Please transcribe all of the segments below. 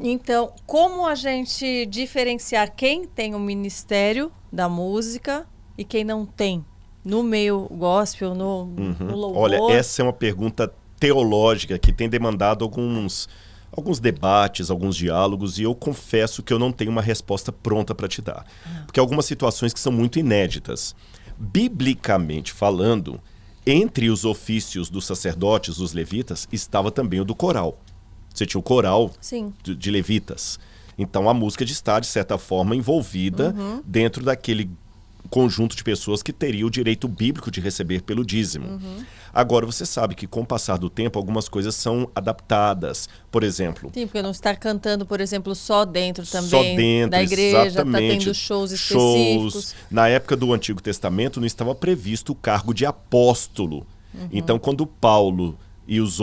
Então, como a gente diferenciar quem tem o ministério da música e quem não tem? No meio gospel, no louvor? Olha, essa é uma pergunta teológica que tem demandado alguns debates, alguns diálogos, e eu confesso que eu não tenho uma resposta pronta para te dar. Porque algumas situações que são muito inéditas. Biblicamente falando, entre os ofícios dos sacerdotes, dos levitas, estava também o do coral. Você tinha o coral Sim. de levitas. Então a música está, de certa forma, envolvida dentro daquele conjunto de pessoas que teria o direito bíblico de receber pelo dízimo. Agora, você sabe que com o passar do tempo, algumas coisas são adaptadas. Por exemplo... Sim, porque não está cantando, por exemplo, só dentro também só dentro, da igreja, está exatamente, tendo shows específicos. Na época do Antigo Testamento não estava previsto o cargo de apóstolo. Então, quando Paulo e os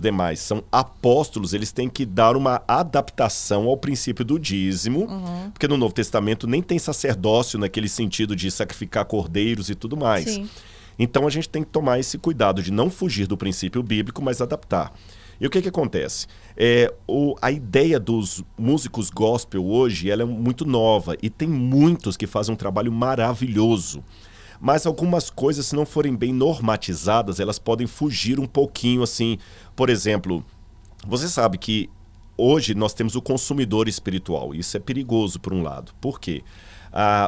demais são apóstolos, eles têm que dar uma adaptação ao princípio do dízimo, porque no Novo Testamento nem tem sacerdócio naquele sentido de sacrificar cordeiros e tudo mais. Sim. Então a gente tem que tomar esse cuidado de não fugir do princípio bíblico, mas adaptar. E o que acontece? A ideia dos músicos gospel hoje ela é muito nova e tem muitos que fazem um trabalho maravilhoso. Mas algumas coisas, se não forem bem normatizadas, elas podem fugir um pouquinho assim. Por exemplo, você sabe que hoje nós temos o consumidor espiritual. Isso é perigoso por um lado. Por quê?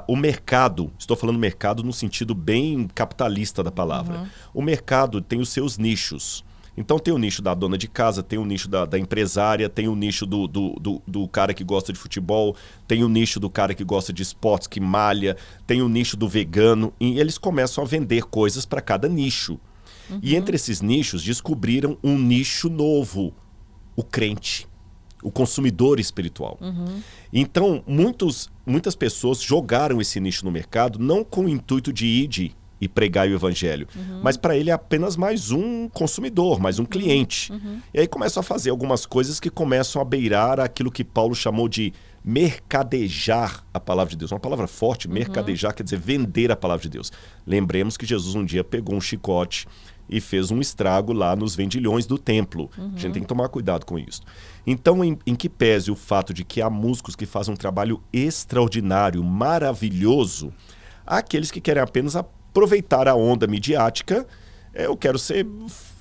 O mercado, estou falando mercado no sentido bem capitalista da palavra. O mercado tem os seus nichos. Então tem o nicho da dona de casa, tem o nicho da empresária, tem o nicho do cara que gosta de futebol, tem o nicho do cara que gosta de esportes, que malha, tem o nicho do vegano, e eles começam a vender coisas para cada nicho. E entre esses nichos descobriram um nicho novo, o crente, o consumidor espiritual. Então muitas pessoas jogaram esse nicho no mercado não com o intuito de ir e pregar o evangelho, mas para ele é apenas mais um consumidor, mais um cliente. E aí começam a fazer algumas coisas que começam a beirar aquilo que Paulo chamou de mercadejar a palavra de Deus. Uma palavra forte, mercadejar quer dizer vender a palavra de Deus. Lembremos que Jesus um dia pegou um chicote e fez um estrago lá nos vendilhões do templo. A gente tem que tomar cuidado com isso. Então, em que pese o fato de que há músicos que fazem um trabalho extraordinário, maravilhoso, há aqueles que querem apenas aproveitar a onda midiática. Eu quero ser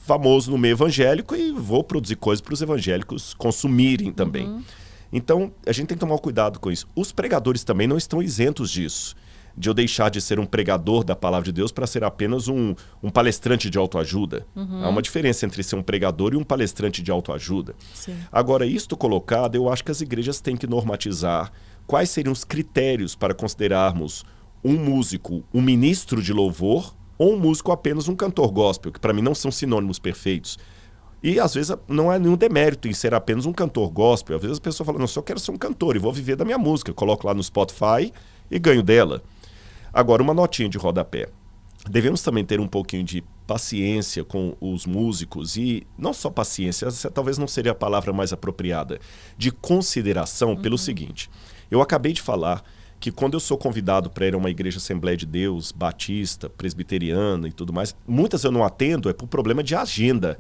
famoso no meio evangélico e vou produzir coisas para os evangélicos consumirem também. Então, a gente tem que tomar cuidado com isso. Os pregadores também não estão isentos disso, de eu deixar de ser um pregador da palavra de Deus para ser apenas um palestrante de autoajuda. Há uma diferença entre ser um pregador e um palestrante de autoajuda. Sim. Agora, isto colocado, eu acho que as igrejas têm que normatizar quais seriam os critérios para considerarmos um músico, um ministro de louvor, ou um músico apenas um cantor gospel, que para mim não são sinônimos perfeitos. E às vezes não há nenhum demérito em ser apenas um cantor gospel. Às vezes a pessoa fala, não, só quero ser um cantor e vou viver da minha música. Coloco lá no Spotify e ganho dela. Agora, uma notinha de rodapé. Devemos também ter um pouquinho de paciência com os músicos e não só paciência, essa talvez não seria a palavra mais apropriada, de consideração pelo seguinte. Eu acabei de falar que quando eu sou convidado para ir a uma igreja Assembleia de Deus, batista, presbiteriana e tudo mais, muitas eu não atendo, é por problema de agenda.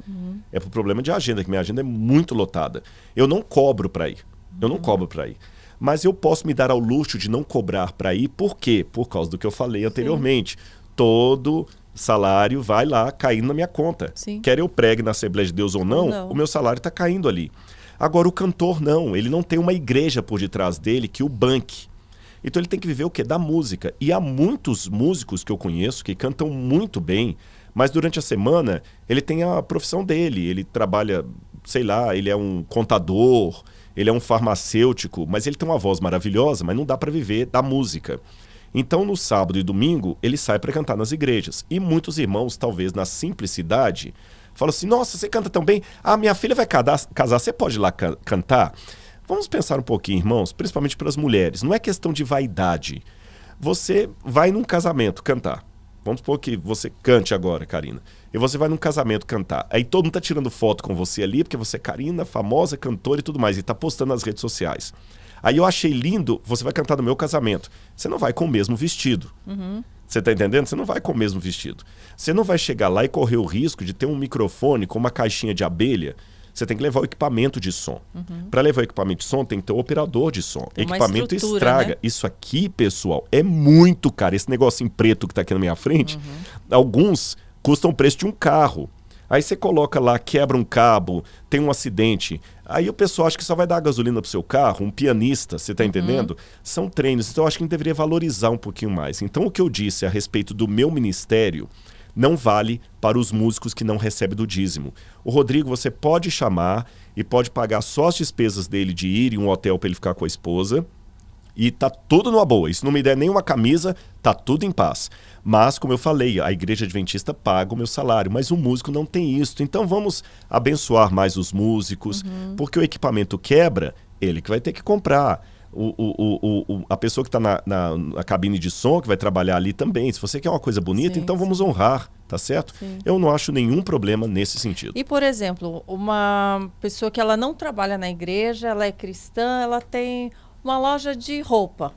É por problema de agenda, que minha agenda é muito lotada. Eu não cobro para ir. Eu não cobro para ir. Mas eu posso me dar ao luxo de não cobrar para ir. Por quê? Por causa do que eu falei anteriormente. Todo salário vai lá caindo na minha conta. Sim. Quer eu pregue na Assembleia de Deus ou não, o meu salário está caindo ali. Agora, o cantor não. Ele não tem uma igreja por detrás dele que o banque. Então ele tem que viver o quê? Da música. E há muitos músicos que eu conheço que cantam muito bem, mas durante a semana ele tem a profissão dele. Ele trabalha, sei lá, ele é um contador, ele é um farmacêutico, mas ele tem uma voz maravilhosa, mas não dá para viver da música. Então no sábado e domingo ele sai para cantar nas igrejas. E muitos irmãos, talvez na simplicidade, falam assim, nossa, você canta tão bem, minha filha vai casar, você pode ir lá cantar? Vamos pensar um pouquinho, irmãos, principalmente para as mulheres. Não é questão de vaidade. Você vai num casamento cantar. Vamos supor que você cante agora, Karina. E você vai num casamento cantar. Aí todo mundo tá tirando foto com você ali, porque você é Karina, famosa, cantora e tudo mais. E tá postando nas redes sociais. Aí eu achei lindo, você vai cantar no meu casamento. Você não vai com o mesmo vestido. Você tá entendendo? Você não vai com o mesmo vestido. Você não vai chegar lá e correr o risco de ter um microfone com uma caixinha de abelha. você tem que levar o equipamento de som. Para levar o equipamento de som, tem que ter o operador de som. Tem uma Equipamento estrutura, estraga. né? Isso aqui, pessoal, é muito caro. Esse negocinho preto que está aqui na minha frente, alguns custam o preço de um carro. Aí você coloca lá, quebra um cabo, tem um acidente. Aí o pessoal acha que só vai dar gasolina pro seu carro, um pianista, você tá entendendo? São treinos, então eu acho que a gente deveria valorizar um pouquinho mais. Então o que eu disse a respeito do meu ministério não vale para os músicos que não recebem do dízimo. O Rodrigo você pode chamar e pode pagar só as despesas dele de ir em um hotel para ele ficar com a esposa. E tá tudo numa boa. E se não me der nenhuma camisa, tá tudo em paz. Mas, como eu falei, a igreja adventista paga o meu salário, mas o músico não tem isso. Então vamos abençoar mais os músicos, porque o equipamento quebra, ele que vai ter que comprar. A pessoa que está na cabine de som, que vai trabalhar ali também. Se você quer uma coisa bonita, então vamos honrar, tá certo? Sim. Eu não acho nenhum problema nesse sentido. E, por exemplo, uma pessoa que ela não trabalha na igreja, ela é cristã, ela tem uma loja de roupa.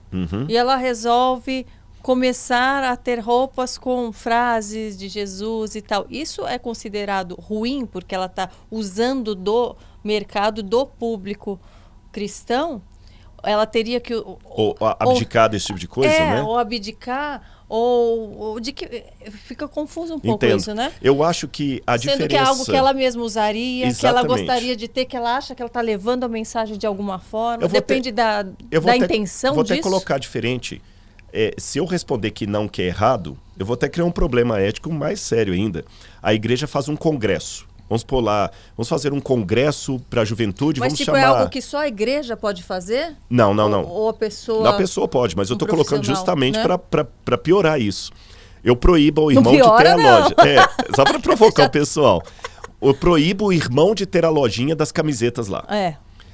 E ela resolve começar a ter roupas com frases de Jesus e tal. Isso é considerado ruim porque ela está usando do mercado do público cristão? Ela teria que... Ou abdicar desse tipo de coisa, né? Ou abdicar, ou de que... Fica confuso um pouco Entendo. isso, né? Eu acho que a diferença... Sendo que é algo que ela mesma usaria, Exatamente. que ela gostaria de ter, que ela acha que ela está levando a mensagem de alguma forma. Depende da intenção disso. Vou até colocar diferente. Se eu responder que não, que é errado, eu vou até criar um problema ético mais sério ainda. A igreja faz um congresso. Vamos pôr lá, vamos fazer um congresso para a juventude, mas vamos tipo, chamar... é algo que só a igreja pode fazer? Não. Ou a pessoa... Não, a pessoa pode, mas eu estou colocando justamente, né? para piorar isso. Eu proíbo o irmão piora, de ter a não. loja. Só para provocar o pessoal. Eu proíbo o irmão de ter a lojinha das camisetas lá.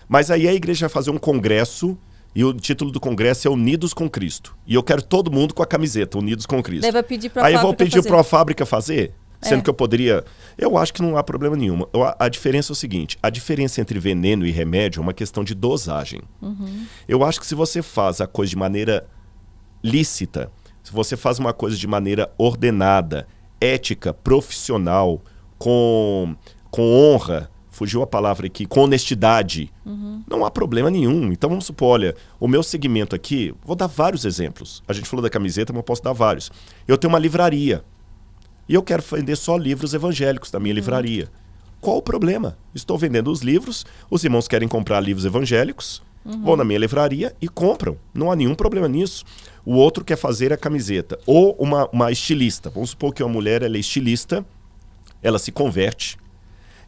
Mas aí a igreja vai fazer um congresso, e o título do congresso é Unidos com Cristo. E eu quero todo mundo com a camiseta, Unidos com Cristo. Daí vai pedir para a fábrica fábrica Aí eu vou pedir fazer. para a fábrica fazer? Sendo que eu poderia... Eu acho que não há problema nenhum. A diferença é o seguinte, a diferença entre veneno e remédio é uma questão de dosagem. Eu acho que se você faz a coisa de maneira lícita, se você faz uma coisa de maneira ordenada, ética, profissional, com honra, fugiu a palavra aqui, com honestidade, não há problema nenhum. Então vamos supor, olha, o meu segmento aqui, vou dar vários exemplos. A gente falou da camiseta, mas eu posso dar vários. Eu tenho uma livraria. E eu quero vender só livros evangélicos da minha livraria. Qual o problema? Estou vendendo os livros, os irmãos querem comprar livros evangélicos, vão na minha livraria e compram. Não há nenhum problema nisso. O outro quer fazer a camiseta. Ou uma estilista. Vamos supor que uma mulher ela é estilista, ela se converte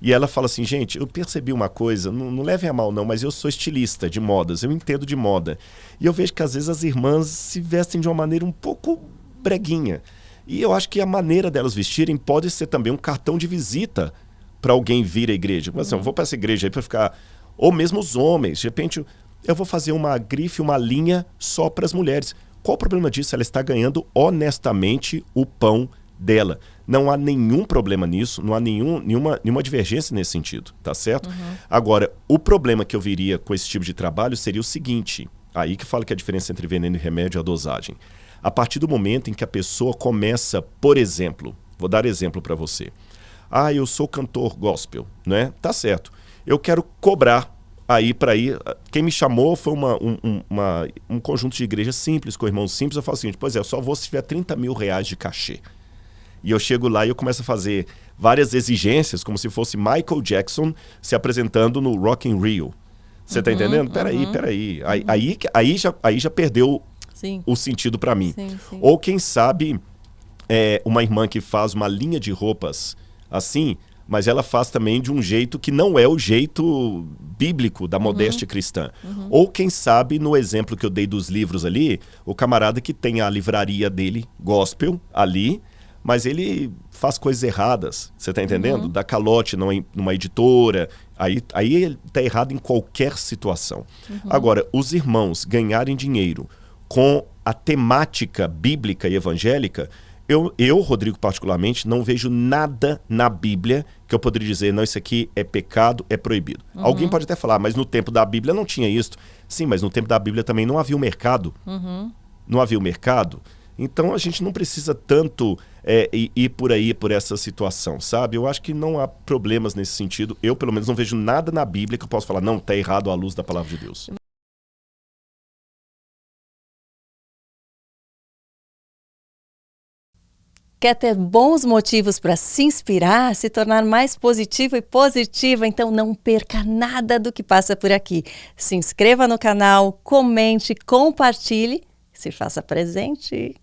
e ela fala assim, gente, eu percebi uma coisa, não levem a mal não, mas eu sou estilista de modas, eu entendo de moda. E eu vejo que às vezes as irmãs se vestem de uma maneira um pouco breguinha. E eu acho que a maneira delas vestirem pode ser também um cartão de visita para alguém vir à igreja. Mas assim, eu vou para essa igreja aí para ficar... Ou mesmo os homens. De repente, eu vou fazer uma grife, uma linha só para as mulheres. Qual o problema disso? Ela está ganhando honestamente o pão dela. Não há nenhum problema nisso, não há nenhuma divergência nesse sentido, tá certo? Agora, o problema que eu viria com esse tipo de trabalho seria o seguinte. Aí que fala que a diferença entre veneno e remédio é a dosagem. A partir do momento em que a pessoa começa, por exemplo, vou dar exemplo para você. Eu sou cantor gospel, né? Tá certo. Eu quero cobrar aí para ir. Quem me chamou foi um conjunto de igrejas simples, com irmãos simples. Eu falo assim, pois é, eu só vou se tiver 30 mil reais de cachê. E eu chego lá e eu começo a fazer várias exigências, como se fosse Michael Jackson se apresentando no Rock in Rio. Você tá entendendo? Peraí. Aí já perdeu... Sim. O sentido para mim. Sim. Ou quem sabe uma irmã que faz uma linha de roupas assim, mas ela faz também de um jeito que não é o jeito bíblico da modéstia cristã. Ou quem sabe, no exemplo que eu dei dos livros ali, o camarada que tem a livraria dele, gospel, ali, mas ele faz coisas erradas, você tá entendendo? Dá calote numa editora, aí ele tá errado em qualquer situação. Agora, os irmãos ganharem dinheiro com a temática bíblica e evangélica, eu, Rodrigo, particularmente, não vejo nada na Bíblia que eu poderia dizer, não, isso aqui é pecado, é proibido. Alguém pode até falar, mas no tempo da Bíblia não tinha isso. Sim, mas no tempo da Bíblia também não havia o mercado. Não havia o mercado. Então a gente não precisa tanto ir por aí, por essa situação, sabe? Eu acho que não há problemas nesse sentido. Eu, pelo menos, não vejo nada na Bíblia que eu possa falar, não, está errado à luz da palavra de Deus. Quer ter bons motivos para se inspirar, se tornar mais positivo e positiva? Então não perca nada do que passa por aqui. Se inscreva no canal, comente, compartilhe, se faça presente.